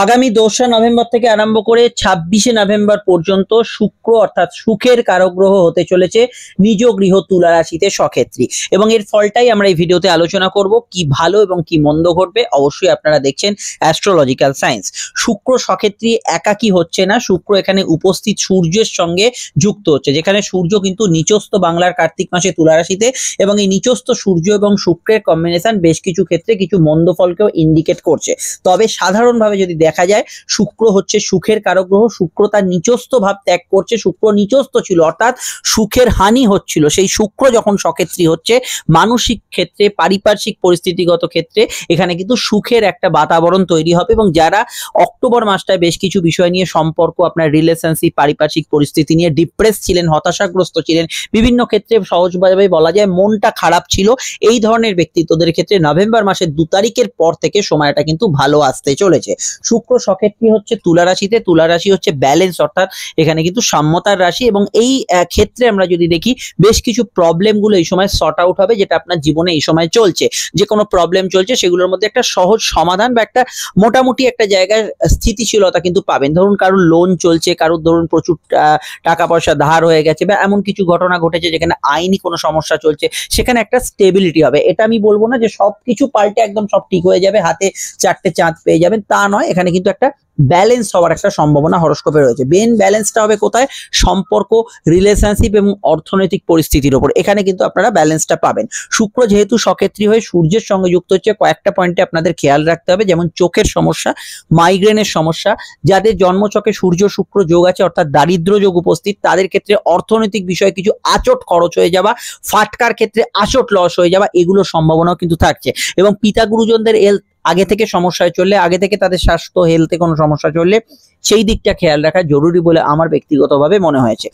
আগামী ২রা নভেম্বর থেকে আরম্ভ করে ২৬শে নভেম্বর পর্যন্ত শুক্র অর্থাৎ সুখের কারক গ্রহ হতে চলেছে নিজ গৃহ তুলা রাশিতে সক্ষেত্রী এবং এর ফলটাই আমরা এই ভিডিওতে আলোচনা করব। কি ভালো এবং কি মন্দ ঘটবে অবশ্যই আপনারা দেখছেন অ্যাস্ট্রোলজিক্যাল সায়েন্স। শুক্র সক্ষেত্রী একাকী হচ্ছে না, শুক্র এখানে উপস্থিত সূর্যের সঙ্গে যুক্ত হচ্ছে, যেখানে সূর্য কিন্তু নিচস্থ বাংলার কার্তিক মাসে তুলা রাশিতে এবং এই নিচস্থ সূর্য এবং শুক্রের কম্বিনেশন বেশ কিছু ক্ষেত্রে কিছু মন্দ ফলকেও ইন্ডিকেট করছে। তবে সাধারণভাবে যদি দেখা যায় শুক্র হচ্ছে সুখের কারক গ্রহ, শুক্র তার নিচস্থ ভাব ত্যাগ করছে, শুক্র নিচস্থ ছিল অর্থাৎ সুখের হানি হচ্ছিল, সেই শুক্র যখন সক্ষেত্রী হচ্ছে মানসিক ক্ষেত্রে পারিপার্শ্বিক পরিস্থিতিগত ক্ষেত্রে এখানে কিন্তু সুখের একটা বাতাবরণ তৈরি হবে এবং যারা অক্টোবর মাসটায় বেশ কিছু বিষয় নিয়ে সম্পর্ক আপনার রিলেশনশিপ পারিপার্শ্বিক পরিস্থিতি নিয়ে ডিপ্রেস ছিলেন, হতাশাগ্রস্ত ছিলেন, বিভিন্ন ক্ষেত্রে সহজভাবে বলা যায় মনটা খারাপ ছিল, এই ধরনের ব্যক্তিত্বদের ক্ষেত্রে নভেম্বর মাসের 2 তারিখের পর থেকে সময়টা কিন্তু ভালো আসতে চলেছে। শুক্র সক্ষেত্রী হচ্ছে তুলা রাশিতে, তুলা রাশি হচ্ছে ব্যালেন্স অর্থাৎ এখানে কিন্তু সাম্যতার রাশি এবং এই ক্ষেত্রে আমরা যদি দেখি বেশ কিছু প্রবলেমগুলো এই সময় সর্ট আউট হবে, যেটা আপনার জীবনে এই সময় চলছে, যে কোনো প্রবলেম চলছে সেগুলোর মধ্যে একটা সহজ সমাধান বা একটা মোটামুটি একটা জায়গায় স্থিতিশীলতা কিন্তু পাবেন। ধরুন কারোর লোন চলছে, কারোর ধরুন প্রচুর টাকা পয়সা ধার হয়ে গেছে বা এমন কিছু ঘটনা ঘটেছে যেখানে আইনি কোনো সমস্যা চলছে, সেখানে একটা স্টেবিলিটি হবে। এটা আমি বলবো না যে সবকিছু পাল্টে একদম সব ঠিক হয়ে যাবে, হাতে 4টে চাঁদ পেয়ে যাবেন, তা নয়, এখানে কিন্তু একটা ব্যালেন্স হওয়ার একটা সম্ভাবনা হরোস্কোপে রয়েছে। মেন ব্যালেন্সটা হবে কোথায়? সম্পর্ক, রিলেশনশিপ এবং অর্থনৈতিক পরিস্থিতির উপর, এখানে কিন্তু আপনারা ব্যালেন্সটা পাবেন। শুক্র যেহেতু সক্ষেত্রী হয়ে সূর্যের সঙ্গে যুক্ত হচ্ছে, কয়েকটা পয়েন্টে আপনাদের খেয়াল রাখতে হবে, যেমন চোখের সমস্যা, মাইগ্রেনের সমস্যা, যাদের জন্মছকে সূর্য শুক্র যোগ আছে অর্থাৎ দারিদ্র যোগ উপস্থিত, তাদের ক্ষেত্রে অর্থনৈতিক বিষয়ে কিছু আচট খরচ হয়ে যাওয়া, ফাটকার ক্ষেত্রে আচট লস হয়ে যাওয়া, এগুলোর সম্ভাবনাও কিন্তু থাকছে। এবং পিতা গুরুজনদের আগে থেকে সমস্যায় চললে, আগে থেকে তাদের স্বাস্থ্য হেলথে কোনো সমস্যা চললে সেই দিকটা খেয়াল রাখা জরুরি বলে আমার ব্যক্তিগতভাবে মনে হয়েছে।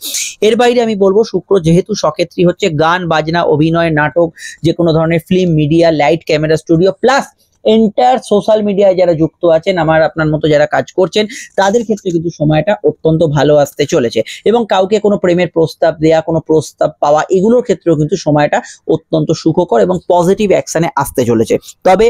এর বাইরে আমি বলবো শুক্র যেহেতু সক্ষেত্রী হচ্ছে, গান বাজনা অভিনয় নাটক যে কোনো ধরনের film media light camera studio plus entire social মিডিয়ায় যারা যুক্ত আছেন, আমার আপনার মতো যারা কাজ করছেন, তাদের ক্ষেত্রে কিন্তু সময়টা অত্যন্ত ভালো আসতে চলেছে এবং কাউকে কোনো প্রেমের প্রস্তাব দেয়া, কোনো প্রস্তাব পাওয়া, এগুলোর ক্ষেত্রেও কিন্তু সময়টা অত্যন্ত সুখকর এবং পজিটিভ অ্যাকশনে আসতে চলেছে। তবে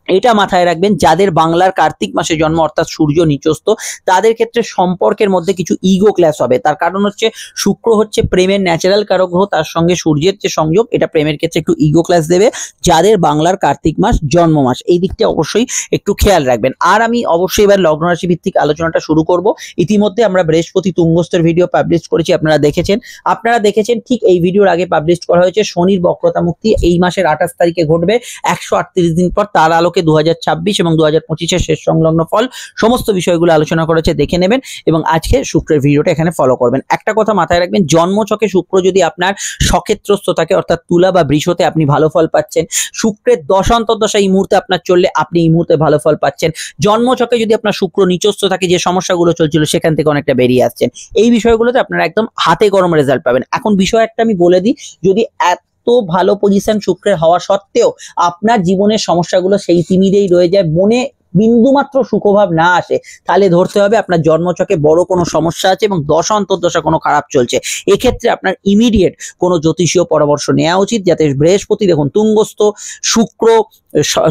এটা মাথায় রাখবেন, যাদের বাংলার কার্তিক মাসে জন্ম অর্থাৎ সূর্য নিচস্থ, তাদের ক্ষেত্রে সম্পর্কের মধ্যে কিছু ইগো ক্ল্যাশ হবে। তার কারণ হচ্ছে শুক্র হচ্ছে প্রেমের ন্যাচারাল কারক গ্রহ, তার সঙ্গে সূর্যের যে সংযোগ এটা প্রেমের ক্ষেত্রে একটু ইগো ক্ল্যাশ দেবে যাদের বাংলার কার্তিক মাস জন্ম মাস, এই দিকটা অবশ্যই একটু খেয়াল রাখবেন। আর আমি অবশ্যই এবার লগ্ন রাশি ভিত্তিক আলোচনাটা শুরু করব। ইতিমধ্যে আমরা বৃহস্পতি তুঙ্গস্থের ভিডিও পাবলিশ করেছি, আপনারা দেখেছেন ঠিক এই ভিডিওর আগে পাবলিশ করা হয়েছে শনির বক্রতা মুক্তি এই মাসের 28 তারিখে ঘটবে, 138 দিন পর, তার আলোকে 2026 এবং 2025-এর শেষ সংলগ্ন ফল সমস্ত বিষয়গুলো আলোচনা করেছে, দেখে নেবেন এবং আজকে শুক্রের ভিডিওটা এখানে ফলো করবেন। একটা কথা মাথায় রাখবেন, জন্মছকে শুক্র যদি আপনার সক্ষেত্রস্থ থাকে অর্থাৎ তুলা বা বৃষতে, আপনি ভালো ফল পাচ্ছেন। শুক্রের দশান্তর্দশা এই মুহূর্তে আপনার চললে আপনি এই মুহূর্তে ভালো ফল পাচ্ছেন। জন্মছকে যদি আপনার শুক্র নিচস্থ থাকে, যে সমস্যাগুলো চলছিল সেখান থেকে অনেকটা বেরিয়ে আসছেন, এই বিষয়গুলোতে আপনারা একদম হাতে গরম রেজাল্ট পাবেন। এখন বিষয় একটা আমি বলে দিই, যদি তো ভালো পজিশন শুক্রের হওয়া সত্ত্বেও আপনার জীবনের সমস্যাগুলো সেই তিমিরেই রয়ে যায়, মনে বিন্দুমাত্র সুখভাব না আসে, তাহলে ধরতে হবে আপনার জন্মছকে বড় কোনো সমস্যা আছে এবং দশা অন্তর্দশা কোনো খারাপ চলছে। এক্ষেত্রে আপনার ইমিডিয়েট কোনো জ্যোতিষীয় পরামর্শ নেওয়া উচিত, যাতে বৃহস্পতি দেখুন তুঙ্গস্থ, শুক্র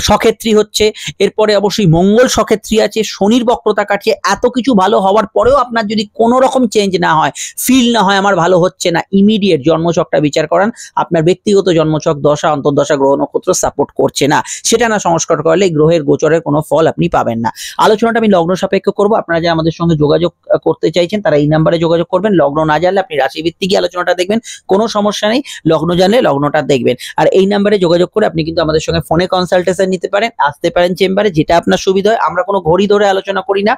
সক্ষেত্রী হচ্ছে, এরপরে অবশ্যই মঙ্গল সক্ষেত্রী আছে, শনির বক্রতা কাটছে, এত কিছু ভালো হওয়ার পরেও আপনার যদি কোনো রকম চেঞ্জ না হয়, ফিল না হয় আমার ভালো হচ্ছে না, ইমিডিয়েট জন্মছকটা বিচার করান। আপনার ব্যক্তিগত জন্মছক দশা অন্তর্দশা গ্রহ নক্ষত্র সাপোর্ট করছে না, সেটা না সংস্কার করলে গ্রহের গোচরের কোনো ফল আপনি পাবেন না। আলোচনাটা আমি লগ্ন সাপেক্ষ করব, আপনারা যারা আমাদের সঙ্গে যোগাযোগ করতে চাইছেন তারা এই নাম্বারে যোগাযোগ করবেন। লগ্ন না জানলে আপনি রাশি ভিত্তিক আলোচনাটা দেখবেন, কোনো সমস্যা নেই, লগ্ন জানলে লগ্নটা দেখবেন। আর এই নাম্বারে যোগাযোগ করে আপনি কিন্তু আমাদের সঙ্গে ফোনে কনসালটেশন নিতে পারেন, আসতে পারেন চেম্বারে, যেটা আপনার সুবিধা হয়। আমরা কোনো ঘড়ি ধরে আলোচনা করি না,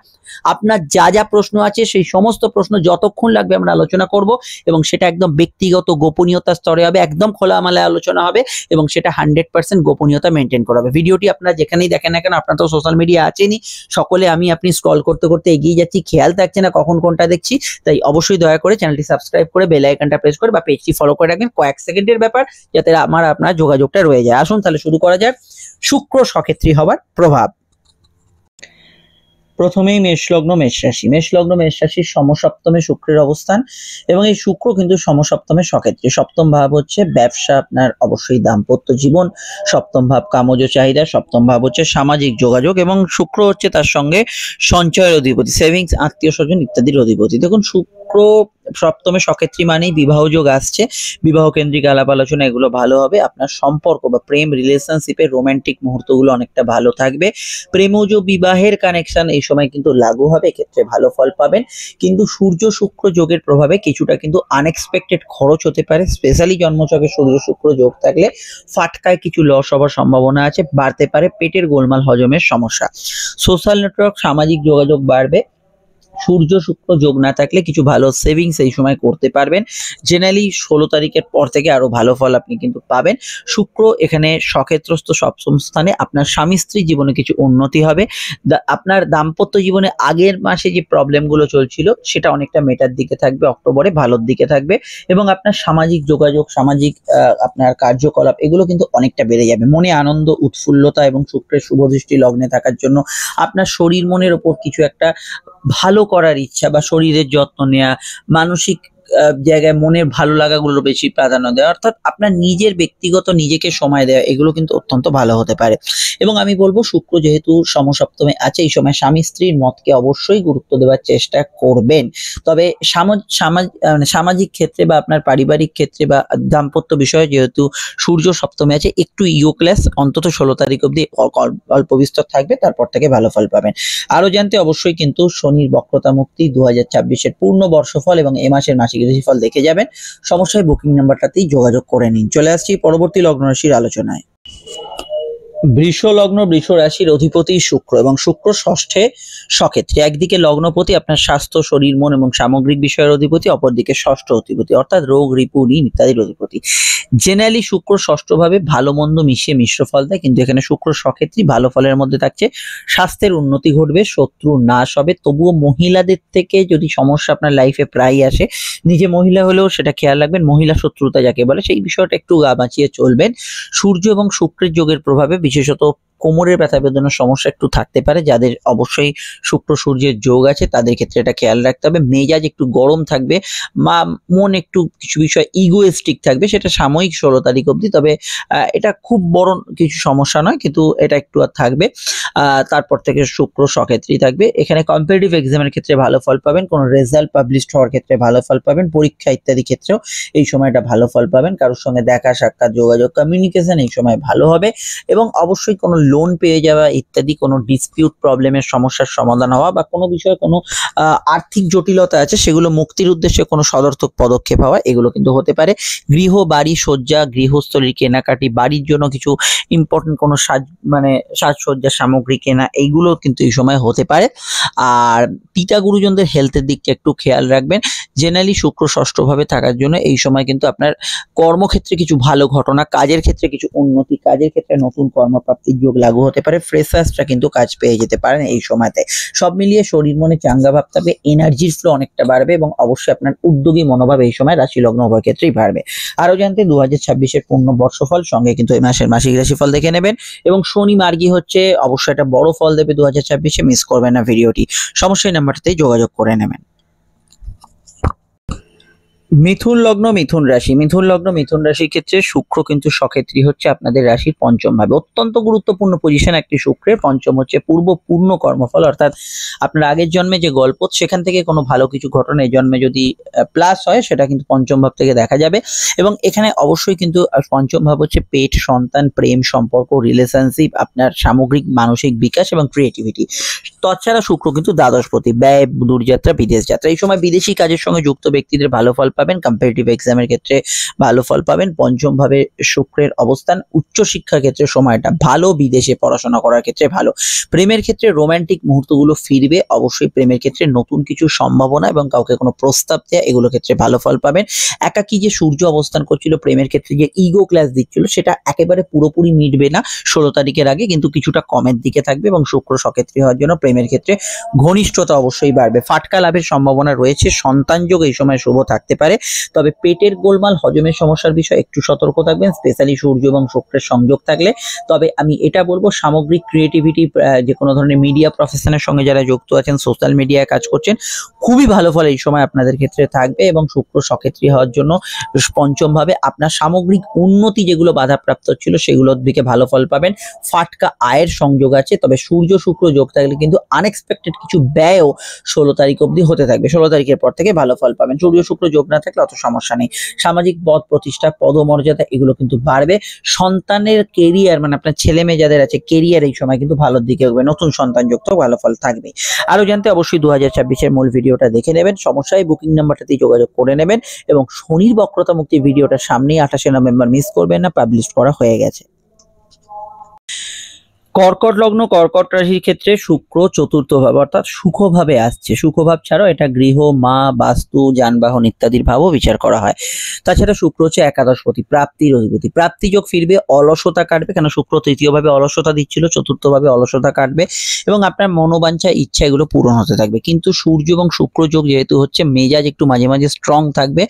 আপনার যা যা প্রশ্ন আছে সেই সমস্ত প্রশ্ন যতক্ষণ লাগবে আমরা আলোচনা করব এবং সেটা একদম ব্যক্তিগত গোপনীয়তা স্তরে হবে, একদম খোলামেলা আলোচনা হবে এবং সেটা 100% গোপনীয়তা মেনটেন করা হবে। ভিডিওটি আপনারা যেখানেই দেখেন না কেন, আপনার তো সোশ্যাল মিডিয়া আছেনই, সকলে আপনি স্ক্রল করতে করতে এগিয়ে যাচ্ছি, খেয়াল থাকছে না কখন কোনটা দেখছি, তাই অবশ্যই দয়া করে চ্যানেলটি সাবস্ক্রাইব করে বেল আইকনটা প্রেস করে বা পেজটি ফলো করে রাখবেন, কয়েক সেকেন্ডের ব্যাপার, যাতে আপনার যোগাযোগটা রয়ে যায়। আসুন তাহলে শুরু করা যাক শুক্র সক্ষেত্রী হওয়ার প্রভাব। প্রথমেই মেষ লগ্ন মেষ রাশি। মেষ লগ্ন মেষ রাশির সমসপ্তমে শুক্রের অবস্থান এবং এই শুক্র কিন্তু সমসপ্তমে সক্ষেত্রে। সপ্তম ভাব হচ্ছে ব্যবসা, আপনার অবশ্যই দাম্পত্য জীবন। সপ্তম ভাব কামজ চাহিদা। সপ্তম ভাব হচ্ছে সামাজিক যোগাযোগ এবং শুক্র হচ্ছে তার সঙ্গে সঞ্চয়ের অধিপতি, সেভিংস, আত্মীয় স্বজন ইত্যাদির অধিপতি। দেখুন শুক্র সপ্তমে সক্ষেত্রী মানেই বিবাহ যোগ আসছে, বিবাহ কেন্দ্রিক আলাপ আলোচনা এগুলো ভালো হবে। আপনার সম্পর্ক বা প্রেম রিলেশনশিপের রোমান্টিক মুহূর্তগুলো অনেকটা ভালো থাকবে। প্রেমজ বিবাহের কানেকশন এই সময় কিন্তু লাগু হবে, এক্ষেত্রে ভালো ফল পাবেন। কিন্তু সূর্য শুক্র যোগের প্রভাবে কিছুটা কিন্তু আনএক্সপেক্টেড খরচ হতে পারে। স্পেশালি জন্মছকে সূর্য শুক্র যোগ থাকলে ফাটকায় কিছু লস হওয়ার সম্ভাবনা আছে, বাড়তে পারে পেটের গোলমাল, হজমের সমস্যা। সোশ্যাল নেটওয়ার্ক, সামাজিক যোগাযোগ বাড়বে। সূর্য শুক্র যোগ না থাকলে কিছু ভালো সেভিংস এই সময় করতে পারবেন। জেনারেলি 16 তারিখের পর থেকে আরো ভালো ফল আপনি কিন্তু পাবেন। শুক্র এখানে সক্ষেত্রস্থ সপ্তম স্থানে, আপনার স্বামী স্ত্রী জীবনে কিছু উন্নতি হবে। আপনার দাম্পত্য জীবনে আগের মাসে যে প্রবলেমগুলো চলছিল সেটা অনেকটা মেটার দিকে থাকবে, অক্টোবরে ভালোর দিকে থাকবে এবং আপনার সামাজিক যোগাযোগ, সামাজিক আপনার কার্যকলাপ এগুলো কিন্তু অনেকটা বেড়ে যাবে। মনে আনন্দ, উৎফুল্লতা এবং শুক্রের শুভদৃষ্টি লগ্নে থাকার জন্য আপনার শরীর মনের ওপর কিছু একটা ভালো করার ইচ্ছা বা শরীরের যত্ন নেওয়া, মানসিক জায়গায় মনের ভালো লাগাগুলো বেশি প্রাধান্য দেওয়া, অর্থাৎ আপনার নিজের ব্যক্তিগত নিজেকে সময় দেওয়া, এগুলো কিন্তু অত্যন্ত ভালো হতে পারে। এবং আমি বলবো শুক্র যেহেতু সমসপ্তমে আছে, এই সময় স্বামী স্ত্রীর মতকে অবশ্যই গুরুত্ব দেওয়ার চেষ্টা করবেন। তবে সামাজিক ক্ষেত্রে বা আপনার পারিবারিক ক্ষেত্রে বা দাম্পত্য বিষয়ে যেহেতু সূর্য সপ্তমে আছে, একটু ইগো ক্লাস অন্তত 16 তারিখ অব্দি অল্প বিস্তর থাকবে, তারপর থেকে ভালো ফল পাবেন। আরো জানতে অবশ্যই কিন্তু শনির বক্রতা মুক্তি 2026-এর পূর্ণ বর্ষফল এবং এ মাসের মাসিক রাশিফল দেখে যাবেন। সমস্যায় বুকিং নাম্বারটাতেই যোগাযোগ করে নিন। চলে আসছি পরবর্তী লগ্ন রাশির আলোচনায়। বৃষ লগ্ন বৃষ রাশির অধিপতি শুক্র এবং শুক্র ষষ্ঠে সক্ষেত্রে। একদিকে লগ্নপতি আপনার স্বাস্থ্য, শরীর, মন এবং সামগ্রিক বিষয়ের অধিপতি, অপরদিকে ষষ্ঠ অধিপতি অর্থাৎ রোগ, রিপু, ঋণ ইত্যাদির অধিপতি। জেনারেলি শুক্র ষষ্ঠ ভাবে ভালো মন্দ মিশিয়ে মিশ্র ফল দেয়, কিন্তু এখানে শুক্র সক্ষেত্রী ভালো ফলের মধ্যে থাকছে। স্বাস্থ্যের উন্নতি ঘটবে, শত্রু নাশ হবে। তবুও মহিলাদের থেকে যদি সমস্যা আপনার লাইফে প্রায় আসে, নিজে মহিলা হলেও সেটা খেয়াল রাখবেন। মহিলা শত্রুতা যাকে বলে সেই বিষয়টা একটু গা বাঁচিয়ে চলবেন। সূর্য এবং শুক্রের যোগের প্রভাবে বিশেষত কোমরের ব্যথা বেদনার সমস্যা একটু থাকতে পারে। যাদের অবশ্যই শুক্র সূর্যের যোগ আছে তাদের ক্ষেত্রে এটা খেয়াল রাখতে হবে। মেজাজ একটু গরম থাকবে, মন একটু কিছু বিষয় ইগোয়েস্টিক থাকবে, সেটা সাময়িক 16 তারিখ অবধি। তবে এটা খুব বড় কিছু সমস্যা নয়, কিন্তু এটা একটু আর থাকবে। তারপর থেকে শুক্র সক্ষেত্রী থাকবে। এখানে কম্পিটিটিভ এক্সামের ক্ষেত্রে ভালো ফল পাবেন, কোনো রেজাল্ট পাবলিশড হওয়ার ক্ষেত্রে ভালো ফল পাবেন, পরীক্ষা ইত্যাদি ক্ষেত্রেও এই সময়টা ভালো ফল পাবেন। কারোর সঙ্গে দেখা সাক্ষাৎ, যোগাযোগ, কমিউনিকেশন এই সময় ভালো হবে এবং অবশ্যই কোনো লোন পেয়ে যাওয়া ইত্যাদি, কোনো ডিসপিউট প্রবলেমের সমস্যার সমাধান হওয়া বা কোনো বিষয়ে কোনো আর্থিক জটিলতা আছে সেগুলো মুক্তির উদ্দেশ্যে কোনো সদর্থক পদক্ষেপ হওয়া, এগুলো কিন্তু হতে পারে। গৃহ, বাড়ি, সজ্জা, গৃহস্থলীর কেনাকাটি, বাড়ির জন্য কিছু ইম্পর্টেন্ট কোনো সাজসজ্জার সামগ্রী কেনা, এইগুলো কিন্তু এই সময় হতে পারে। আর পিতা গুরুজনদের হেলথের দিকটা একটু খেয়াল রাখবেন। জেনারেলি শুক্র ষষ্ঠভাবে থাকার জন্য এই সময় কিন্তু আপনার কর্মক্ষেত্রে কিছু ভালো ঘটনা, কাজের ক্ষেত্রে কিছু উন্নতি, কাজের ক্ষেত্রে নতুন কর্মপ্রাপ্তির যোগ লাগু হতে পারে। ফ্রেশার্সরা কিন্তু কাজ পেয়ে যেতে পারেন এই সময়তে। সব মিলিয়ে শরীর মনে চাঙ্গা ভাব থাকবে, এনার্জির ফ্লো অনেকটা বাড়বে এবং অবশ্যই আপনার উদ্যোগী মনোভাব এই সময় রাশি লগ্ন উভয় ক্ষেত্রেই বাড়বে। আরো জানতে 2026-এর পূর্ণ বর্ষফল সঙ্গে কিন্তু এই মাসের মাসিক রাশিফল দেখে নেবেন এবং শনি মার্গী হচ্ছে, অবশ্যই একটা বড় ফল দেবে 2026-এ, মিস করবেন না ভিডিওটি। সমস্যায় নাম্বারটাতেই যোগাযোগ করে নেবেন। মিথুন লগ্ন মিথুন রাশি। মিথুন লগ্ন মিথুন রাশির ক্ষেত্রে শুক্র কিন্তু সক্ষেত্রী হচ্ছে আপনাদের রাশির পঞ্চম ভাবে। অত্যন্ত গুরুত্বপূর্ণ পজিশন একটি শুক্রের। পঞ্চম হচ্ছে পূর্ণ কর্মফল, অর্থাৎ আপনার আগের জন্মে যে গল্প সেখান থেকে কোনো ভালো কিছু ঘটনা এই জন্মে যদি প্লাস হয় সেটা কিন্তু পঞ্চম ভাব থেকে দেখা যাবে। এবং এখানে অবশ্যই কিন্তু পঞ্চম ভাব হচ্ছে পেট, সন্তান, প্রেম, সম্পর্ক, রিলেশনশিপ, আপনার সামগ্রিক মানসিক বিকাশ এবং ক্রিয়েটিভিটি। তাছাড়া শুক্র কিন্তু দ্বাদশপতি, ব্যয়, দূরযাত্রা, বিদেশ যাত্রা। এই সময় বিদেশি কাজের সঙ্গে যুক্ত ব্যক্তিদের ভালো ফল পাবেন। কম্পিটিটিভ এক্সামের ক্ষেত্রে ভালো ফল পাবেন। পঞ্চম ভাবে শুক্রের অবস্থান, উচ্চশিক্ষার ক্ষেত্রে সময়টা ভালো, বিদেশে পড়াশোনা করার ক্ষেত্রে ভালো। প্রেমের ক্ষেত্রে রোমান্টিক মুহূর্তগুলো ফিরবে। অবশ্যই প্রেমের ক্ষেত্রে নতুন কিছু সম্ভাবনা এবং কাউকে কোনো প্রস্তাব দেওয়া, এগুলো ক্ষেত্রে ভালো ফল পাবেন। একাকী যে সূর্য অবস্থান করছিল, প্রেমের ক্ষেত্রে যে ইগো ক্লাস দিচ্ছিল সেটা একেবারে পুরোপুরি মিটবে না 16 তারিখের আগে, কিন্তু কিছুটা কমের দিকে থাকবে এবং শুক্র সক্ষেত্রী হওয়ার জন্য প্রেমের ক্ষেত্রে ঘনিষ্ঠতা অবশ্যই বাড়বে। ফাটকা লাভের সম্ভাবনা রয়েছে। সন্তান যোগ এই সময় শুভ থাকতে পারে। পারে। তবে পেটের গোলমাল, হজমের সমস্যার বিষয়ে একটু সতর্ক থাকবেন, স্পেশালি সূর্য এবং শুক্রের সংযোগ থাকলে। তবে আমি এটা বলবো, সামগ্রিক ক্রিয়েটিভিটি, যে কোনো ধরনের মিডিয়া প্রফেশনের সঙ্গে যারা যুক্ত আছেন, সোশ্যাল মিডিয়ায় কাজ করছেন, খুবই ভালো ফল এই সময় আপনাদের ক্ষেত্রে থাকবে। এবং শুক্র সক্ষেত্রী হওয়ার জন্য পঞ্চম ভাবে আপনার সামগ্রিক উন্নতি যেগুলো বাধাপ্রাপ্ত ছিল সেগুলোর দিকে ভালো ফল পাবেন। ফাটকা আয়ের সংযোগ আছে। তবে সূর্য শুক্র যোগ থাকলে কিন্তু আনএক্সপেক্টেড কিছু ব্যয়ও 16 তারিখ অবধি হতে থাকবে। 16 তারিখের পর থেকে ভালো ফল পাবেন। সূর্য শুক্র যোগ না থাকলে অত সমস্যা নেই। সামাজিক পদ প্রতিষ্ঠা, পদমর্যাদা এগুলো কিন্তু বাড়বে। সন্তানের কেরিয়ার, মানে আপনার ছেলে মেয়ে যাদের আছে, কেরিয়ার এই সময় কিন্তু ভালোর দিকে হবে। নতুন সন্তান যুক্ত ভালো ফল থাকবে। আরো জানতে অবশ্যই 2026-এর মূল ভিডিওটা দেখে নেবেন। সমস্যায় বুকিং নাম্বারটাতেই যোগাযোগ করে নেবেন। এবং শনির বক্রতা মুক্তি ভিডিওটা সামনেই 28শে নভেম্বর, মিস করবেন না, পাবলিশ করা হয়ে গেছে। কর্কট লগ্ন, কর্কট রাশির ক্ষেত্রে শুক্র চতুর্থ ভাব অর্থাৎ সুখভাবে আসছে। সুখভাব ছাড়াও এটা গৃহ, মা, বাস্তু, যানবাহন ইত্যাদির ভাবও বিচার করা হয়। তাছাড়া শুক্র হচ্ছে একাদশপতি, প্রাপ্তির অধিপতি। প্রাপ্তিযোগ ফিরবে, অলসতা কাটবে, কেন শুক্র তৃতীয় ভাবে অলসতা দিচ্ছিল, চতুর্থ ভাবে অলসতা কাটবে এবং আপনার মনোবাঞ্ছা, ইচ্ছা এগুলো পূরণ হতে থাকবে। কিন্তু সূর্য এবং শুক্র যোগ যেহেতু হচ্ছে, মেজাজ একটু মাঝে মাঝে স্ট্রং থাকবে।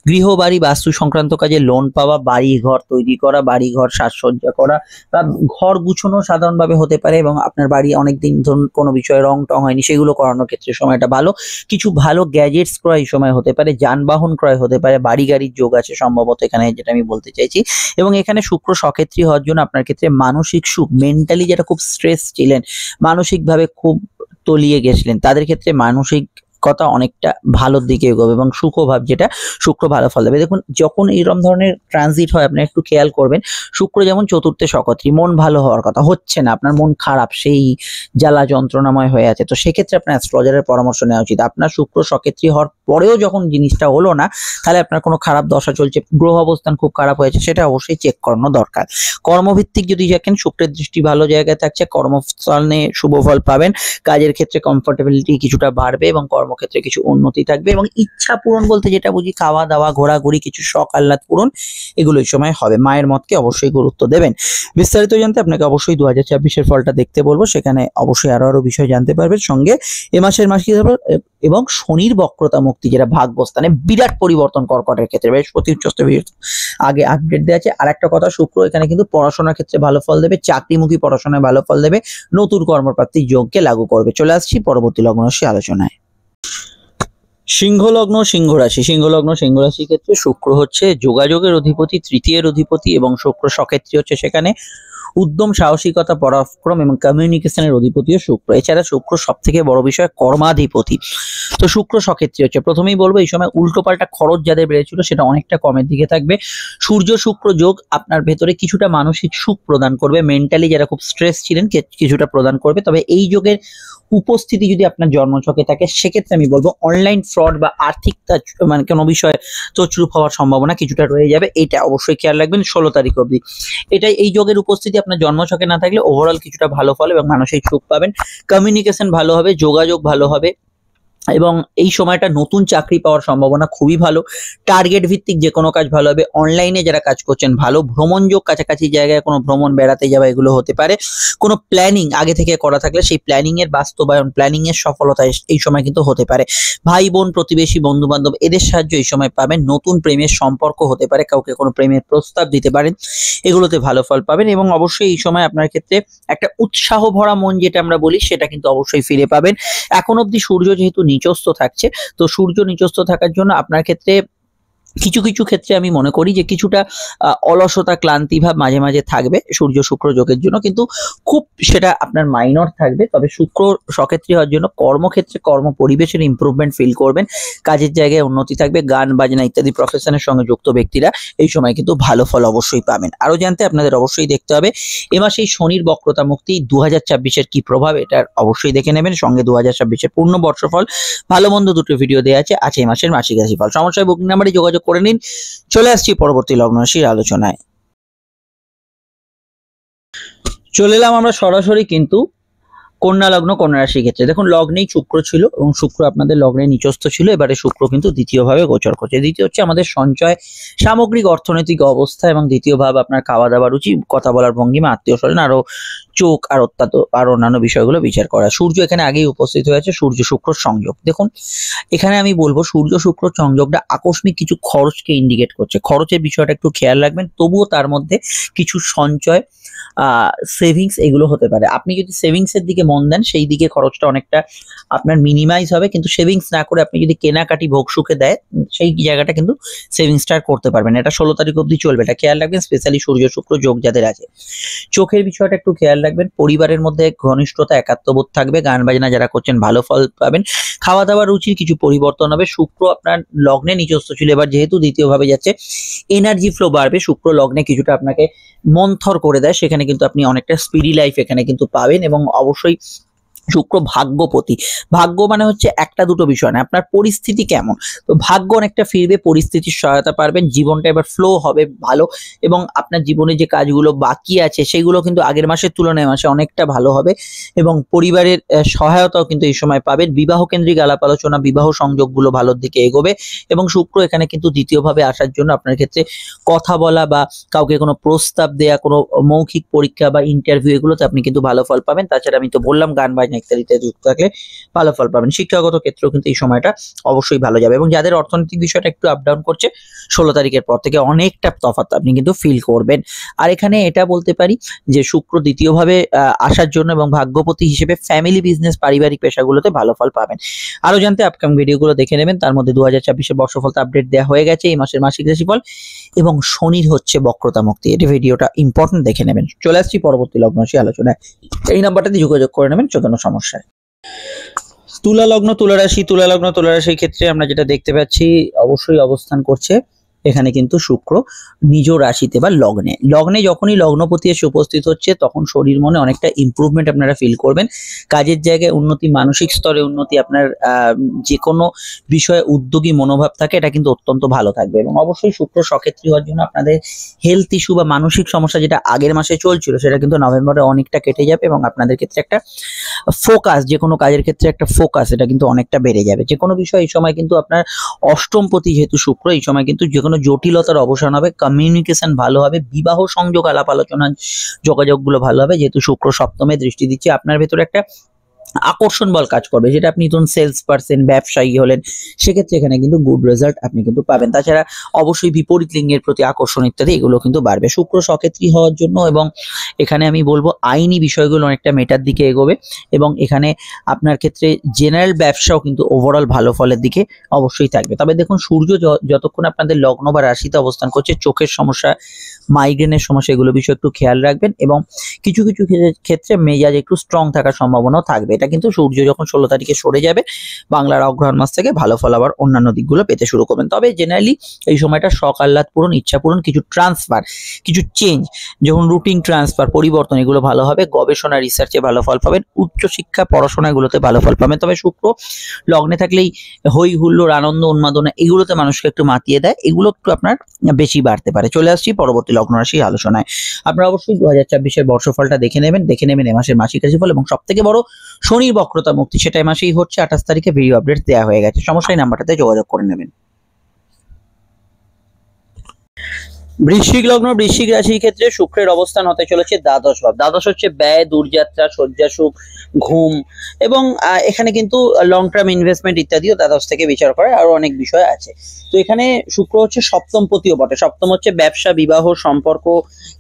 গৃহ, বাড়ি, বাস্তু সংক্রান্ত কাজে লোন পাওয়া, বাড়ি ঘর তৈরি করা, বাড়ি ঘর সাজসজ্জা করা বা ঘর গুছানো সাধারণভাবে হতে পারে। এবং আপনার বাড়ি অনেকদিন ধরুন কোনো বিষয়ে রং টং হয়নি, সেগুলো করানোর ক্ষেত্রে সময়টা ভালো। কিছু ভালো গ্যাজেটস ক্রয় এই সময় হতে পারে, যানবাহন ক্রয় হতে পারে, বাড়ি গাড়ির যোগ আছে সম্ভবত এখানে, যেটা আমি বলতে চাইছি। এবং এখানে শুক্র সক্ষেত্রী হওয়ার জন্য আপনার ক্ষেত্রে মানসিক সুখ, মেন্টালি যেটা খুব স্ট্রেস ছিলেন, মানসিকভাবে খুব তলিয়ে গেছিলেন, তাদের ক্ষেত্রে মানসিক কথা অনেকটা ভালোর দিকে এগোবে এবং সুখভাব যেটা, শুক্র ভালো ফল দেবে। দেখুন, যখন এইরকম ধরনের ট্রানজিট হয় আপনারা একটু খেয়াল করবেন, শুক্র যেমন চতুর্থে সক্ষেত্রী, মন ভালো হওয়ার কথা, হচ্ছে না, আপনার মন খারাপ, সেই জ্বালা যন্ত্রণাময় হয়ে আছে। তো সেক্ষেত্রে আপনার অ্যাস্ট্রোলজারের পরামর্শ নেওয়া উচিত। আপনার শুক্র সক্ষেত্রী হওয়ার পরেও যখন জিনিসটা হলো না, তাহলে আপনার কোনো খারাপ দশা চলছে, গ্রহ অবস্থান খুব খারাপ হয়েছে, সেটা অবশ্যই চেক করানো দরকার। কর্মভিত্তিক যদি দেখেন, শুক্রের দৃষ্টি ভালো জায়গায় থাকছে, কর্মস্থলে শুভ ফল পাবেন, কাজের ক্ষেত্রে কমফোর্টেবিলিটি কিছুটা বাড়বে এবং কর্মক্ষেত্রে কিছু উন্নতি থাকবে। এবং ইচ্ছা পূরণ বলতে যেটা বুঝি, খাওয়া দাওয়া, ঘোরাঘুরি, কিছু শখ আহ্লাদ পূরণ, এগুলো এই সময় হবে। মায়ের মতকে অবশ্যই গুরুত্ব দেবেন। বিস্তারিত জানতে আপনাকে অবশ্যই 2026-এর ফলটা দেখতে বলবো, সেখানে অবশ্যই আরো বিষয় জানতে পারবেন। সঙ্গে এ মাসের মাসিক এবং শনির বক্রতা মুক্তি, যেটা ভাগ্যস্থানে বিরাট পরিবর্তন কর্কটের ক্ষেত্রে, বৃহস্পতি উচ্চস্থ আগে আপডেট দেওয়া আছে। আর একটা কথা, শুক্র এখানে কিন্তু পড়াশোনার ক্ষেত্রে ভালো ফল দেবে, চাকরিমুখী পড়াশোনায় ভালো ফল দেবে, নতুন কর্মপ্রাপ্তির যোগকে লাগু করবে। চলে আসছি পরবর্তী লগ্নরাশি আলোচনায়। সিংহ লগ্ন, সিংহ রাশি। সিংহ লগ্ন, সিংহ রাশির ক্ষেত্রে শুক্র হচ্ছে যোগাযোগের অধিপতি, তৃতীয়ের অধিপতি এবং শুক্র সক্ষেত্রী হচ্ছে সেখানে উদ্যম, সাহসিকতা, পরাক্রম এবং কমিউনিকেশনের অধিপতিও শুক্র। এছাড়া শুক্র সব থেকে বড় বিষয় কর্মাধিপতি। তো শুক্র সক্ষেত্রী হচ্ছে, প্রথমেই বলবো এই সময় উল্টোপাল্টা খরচ যাদের বেড়েছিল সেটা অনেকটা কমের দিকে থাকবে। সূর্য শুক্র যোগ আপনার ভেতরে কিছুটা মানসিক সুখ প্রদান করবে, মেন্টালি যারা খুব স্ট্রেস ছিলেন কিছুটা প্রদান করবে। তবে এই যোগের উপস্থিতি যদি আপনার জন্মছকে থাকে, সেক্ষেত্রে আমি বলবো অনলাইন ফ্রড বা আর্থিক মানে কোনো বিষয়ে তছরূপ হওয়ার সম্ভাবনা কিছুটা রয়ে যাবে। এটা অবশ্যই খেয়াল রাখবেন 16 তারিখ অবধি। এটাই, এই যোগের উপস্থিতি আপনার জন্মছকে না থাকলে ওভারঅল কিছুটা ভালো ফল এবং মানসিক সুখ পাবেন। কমিউনিকেশন ভালো হবে, যোগাযোগ ভালো হবে এবং এই সময়টা নতুন চাকরি পাওয়ার সম্ভাবনা খুবই ভালো। টার্গেট ভিত্তিক যে কোনো কাজ ভালো হবে। অনলাইনে যারা কাজ করছেন ভালো, ভ্রমণ যোগ, কাছাকাছি জায়গায় কোনো ভ্রমণ, বেড়াতে যাওয়া এগুলো হতে পারে। কোনো প্ল্যানিং আগে থেকে করা থাকলে সেই প্ল্যানিং এর বাস্তবায়ন, প্ল্যানিং এর সফলতা এই সময় কিন্তু হতে পারে। ভাই বোন, প্রতিবেশী, বন্ধু বান্ধব এদের সাহায্য এই সময় পাবেন। নতুন প্রেমের সম্পর্ক হতে পারে, কাউকে কোনো প্রেমের প্রস্তাব দিতে পারেন, এগুলোতে ভালো ফল পাবেন। এবং অবশ্যই এই সময় আপনার ক্ষেত্রে একটা উৎসাহ ভরা মন যেটা আমরা বলি, সেটা কিন্তু অবশ্যই ফিরে পাবেন। এখন অবধি সূর্য যেহেতু নিচস্থ থাকছে, তো সূর্য নিচস্থ থাকার জন্য আপনার ক্ষেত্রে কিছু কিছু ক্ষেত্রে আমি মনে করি যে কিছুটা অলসতা, ক্লান্তি ভাব মাঝে মাঝে থাকবে সূর্য শুক্র যোগের জন্য, কিন্তু খুব সেটা আপনার মাইনর থাকবে। তবে শুক্র সক্ষেত্রী হওয়ার জন্য কর্মক্ষেত্রে, কর্ম পরিবেশের ইমপ্রুভমেন্ট ফিল করবেন, কাজের জায়গায় উন্নতি থাকবে। গান বাজনা ইত্যাদি প্রফেশনের সঙ্গে যুক্ত ব্যক্তিরা এই সময় কিন্তু ভালো ফল অবশ্যই পাবেন। আরো জানতে আপনাদের অবশ্যই দেখতে হবে এ মাসে এই শনির বক্রতা মুক্তি 2026-এর কি প্রভাব, এটার অবশ্যই দেখে নেবেন। সঙ্গে 2026-এর পূর্ণ বর্ষফল, ভালো মন্দ দুটো ভিডিও দেওয়া আছে এই মাসের মাসিক রাশিফল। সমস্যায় বুকিং নাম্বারে যোগাযোগ করে নিন। চলে আসছি পরবর্তী লগ্ন রাশির আলোচনায়। চলে এলাম আমরা সরাসরি কিন্তু কন্যা লগ্ন, কন্যা রাশির ক্ষেত্রে। দেখুন, লগ্নেই শুক্র ছিল এবং শুক্র আপনাদের লগ্নে নিচস্থ ছিল। এবারে শুক্র কিন্তু দ্বিতীয় ভাবে গোচর করছে। দ্বিতীয় হচ্ছে আমাদের সঞ্চয়, সামগ্রিক অর্থনৈতিক অবস্থা এবং দ্বিতীয় ভাব আপনার খাওয়া দাওয়া, রুচি, কথা বলার ভঙ্গিমা, আত্মীয় স্বজন, আরো চোখ আর আর অন্যান্য বিষয়গুলো বিচার করা। সূর্য এখানে আগেই উপস্থিত হয়েছে, সূর্য শুক্র সংযোগ। দেখুন এখানে আমি বলবো সূর্য শুক্র সংযোগটা আকস্মিক কিছু খরচকে ইন্ডিকেট করছে। খরচের বিষয়টা একটু খেয়াল রাখবেন, তবুও তার মধ্যে কিছু সঞ্চয়, সেভিংস এগুলো হতে পারে। আপনি যদি সেভিংস এর দিকে মন দেন সেই দিকে খরচটা অনেকটা আপনার মিনিমাইজ হবে, কিন্তু সেভিংস না করে আপনি যদি কেনাকাটি ভোগ সুখে দেয় সেই জায়গাটা কিন্তু সেভিংসটা করতে পারবেন। এটা 16 তারিখ অবধি চলবে, এটা খেয়াল রাখবেন, স্পেশালি সূর্য শুক্র যোগ যাদের আছে। চোখের বিষয়টা একটু খেয়াল রাখবেন, পরিবারের মধ্যে ঘনিষ্ঠতা একাত্মবোধ থাকবে, গান বাজনা যারা করছেন ভালো ফল পাবেন, খাওয়া দাওয়ার রুচির কিছু পরিবর্তন হবে। শুক্র আপনার লগ্নে নিচস্থ ছিল, এবার যেহেতু দ্বিতীয়ভাবে যাচ্ছে এনার্জি ফ্লো বাড়বে। শুক্র লগ্নে কিছুটা আপনাকে মন্থর করে দেয়, সেখানে কিন্তু আপনি অনেকটা স্পিডি লাইফ এখানে কিন্তু পাবেন। এবং অবশ্যই শুক্র ভাগ্যপতি। ভাগ্য মানে হচ্ছে একটা দুটো বিষয় না, আপনার পরিস্থিতি কেমন, তো ভাগ্য অনেকটা ফিরবে, পরিস্থিতির সহায়তা পারবেন, জীবনটা এবার ফ্লো হবে ভালো। এবং আপনার জীবনে যে কাজগুলো বাকি আছে সেগুলো কিন্তু আগের মাসের তুলনায় মাসে অনেকটা ভালো হবে। এবং পরিবারের সহায়তাও কিন্তু এই সময় পাবেন। বিবাহ কেন্দ্রিক আলাপ আলোচনা, বিবাহ সংযোগগুলো ভালোর দিকে এগোবে। এবং শুক্র এখানে কিন্তু দ্বিতীয়ভাবে আসার জন্য আপনার ক্ষেত্রে কথা বলা বা কাউকে কোনো প্রস্তাব দেয়া, কোনো মৌখিক পরীক্ষা বা ইন্টারভিউ, এগুলোতে আপনি কিন্তু ভালো ফল পাবেন। তাছাড়া আমি তো বললাম গান বাজনা ইত্যাদিতে যুক্ত থাকলে ভালো ফল পাবেন। শিক্ষাগত ক্ষেত্রেও কিন্তু এই সময়টা অবশ্যই ভালো যাবে। এবং যাদের অর্থনৈতিক বিষয়টা একটু আপ ডাউন করছে 16 তারিখের পর থেকে অনেকটা তফাৎ আপনি কিন্তু ফিল করবেন। আর এখানে এটা বলতে পারি যে শুক্র দ্বিতীয়ভাবে আসার জন্য এবং ভাগ্যপতি হিসেবে ফ্যামিলি, বিজনেস, পারিবারিক পেশাগুলোতে ভালো ফল পাবেন। আরো জানতে আপকামিং ভিডিওগুলো দেখে নেবেন। তার মধ্যে 2024-এর বর্ষফল আপডেট দেওয়া হয়ে গেছে, এই মাসের মাসিক রাশিফল এবং শনির হচ্ছে বক্রতা মুক্তি। এই ভিডিওটা ইম্পর্টেন্ট, দেখে নেবেন। চলে আসছি পরবর্তী লগ্ন রাশি আলোচনায়। এই নাম্বারটাতে যোগাযোগ করে নেবেন কোনো সমস্যায়। তুলা লগ্ন, তুলা রাশি, তুলা লগ্ন, তুলা রাশির ক্ষেত্রে আমরা যেটা দেখতে পাচ্ছি অবশ্যই অবস্থান করছে এখানে কিন্তু শুক্র নিজ রাশিতে বা লগ্নে। লগ্নে যখনই লগ্নপতি এসে উপস্থিত হচ্ছে তখন শরীর মনে অনেকটা ইমপ্রুভমেন্ট আপনারা ফিল করবেন। কাজের জায়গায় উন্নতি, মানসিক স্তরে উন্নতি, আপনার যে কোনো বিষয়ে উদ্যোগী মনোভাব থাকে এটা কিন্তু অত্যন্ত ভালো থাকবে। এবং অবশ্যই শুক্র সক্ষেত্রী হওয়ার জন্য আপনাদের হেলথ ইস্যু বা মানসিক সমস্যা যেটা আগের মাসে চলছিল সেটা কিন্তু নভেম্বরে অনেকটা কেটে যাবে। এবং আপনাদের ক্ষেত্রে একটা ফোকাস, যে কোনো কাজের ক্ষেত্রে একটা ফোকাস, এটা কিন্তু অনেকটা বেড়ে যাবে। যে কোনো বিষয় এই সময় কিন্তু আপনার অষ্টমপতি যেহেতু শুক্র, এই সময় কিন্তু যে কোনো জটিলতার অবসান হবে, কমিউনিকেশন ভালো হবে, বিবাহ সংযোগ আলাপ আলোচনা যোগাযোগগুলো ভালো হবে। যেহেতু শুক্র সপ্তমে দৃষ্টি দিচ্ছে, আপনার ভেতরে একটা আকর্ষণ বল কাজ করবে, যেটা আপনি ধরুন সেলস পার্সন, ব্যবসায়ী হলেন, সেক্ষেত্রে এখানে কিন্তু গুড রেজাল্ট আপনি কিন্তু পাবেন। তাছাড়া অবশ্যই বিপরীত লিঙ্গের প্রতি আকর্ষণ ইত্যাদি এগুলো কিন্তু বাড়বে শুক্র সক্ষেত্রী হওয়ার জন্য। এবং এখানে আমি বলবো আইনি বিষয়গুলো অনেকটা মেটার দিকে এগোবে। এবং এখানে আপনার ক্ষেত্রে জেনারেল ব্যবসাও কিন্তু ওভারঅল ভালো ফলের দিকে অবশ্যই থাকবে। তবে দেখুন সূর্য যতক্ষণ আপনাদের লগ্ন বা রাশিতে অবস্থান করছে, চোখের সমস্যা, মাইগ্রেনের সমস্যা, এগুলো বিষয় একটু খেয়াল রাখবেন। এবং কিছু কিছু ক্ষেত্রে মেজাজ একটু স্ট্রং থাকার সম্ভাবনাও থাকবে। এটা কিন্তু সূর্য যখন 16 তারিখে সরে যাবে বাংলার অগ্রহায়ণ মাস থেকে ভালো ফল আবার অন্যান্য দিকগুলো পেতে শুরু করবেন। তবে জেনারেলি এই সময়টা শখ আহ্লাদ পূরণ, ইচ্ছা পূরণ, কিছু ট্রান্সফার, কিছু চেঞ্জ, যখন রুটিন ট্রান্সফার, পরিবর্তন, এগুলো ভালো হবে। গবেষণা, রিসার্চে ভালো ফল পাবেন, উচ্চশিক্ষা, পড়াশোনাগুলোতে ভালো ফল পাবেন। তবে শুক্র লগ্নে থাকলেই হই হুল্লোড়, আনন্দ, উন্মাদনা এগুলোতে মানুষকে একটু মাতিয়ে দেয়, এগুলো একটু আপনার বেশি বাড়তে পারে। চলে আসছি পরবর্তী লগ্ন রাশি আলোচনায়। আপনারা অবশ্যই 2024-এর বর্ষফলটা দেখে নেবেন এ মাসের মাসিক রাশিফল এবং সব থেকে বড় শনির বক্রতা মুক্তি, সেটা এই মাসেই হচ্ছে। 28 তারিখে ভিডিও আপডেট দেওয়া হয়ে গেছে, সমস্যায় নাম্বারটাতে যোগাযোগ করে নেবেন। বৃশ্চিক লগ্ন, বৃশ্চিক রাশির ক্ষেত্রে শুক্রের অবস্থান হতে চলেছে দ্বাদশ ভাব। দ্বাদশ হচ্ছে ব্যয়, দূরযাত্রা, শয্যাসুখ, ঘুম এবং এখানে কিন্তু লং টার্ম ইনভেস্টমেন্ট ইত্যাদিও দ্বাদশ থেকে বিচার করে, আরো অনেক বিষয় আছে। তো এখানে শুক্র হচ্ছে সপ্তম পতিও বটে। সপ্তম হচ্ছে ব্যবসা, বিবাহ, সম্পর্ক,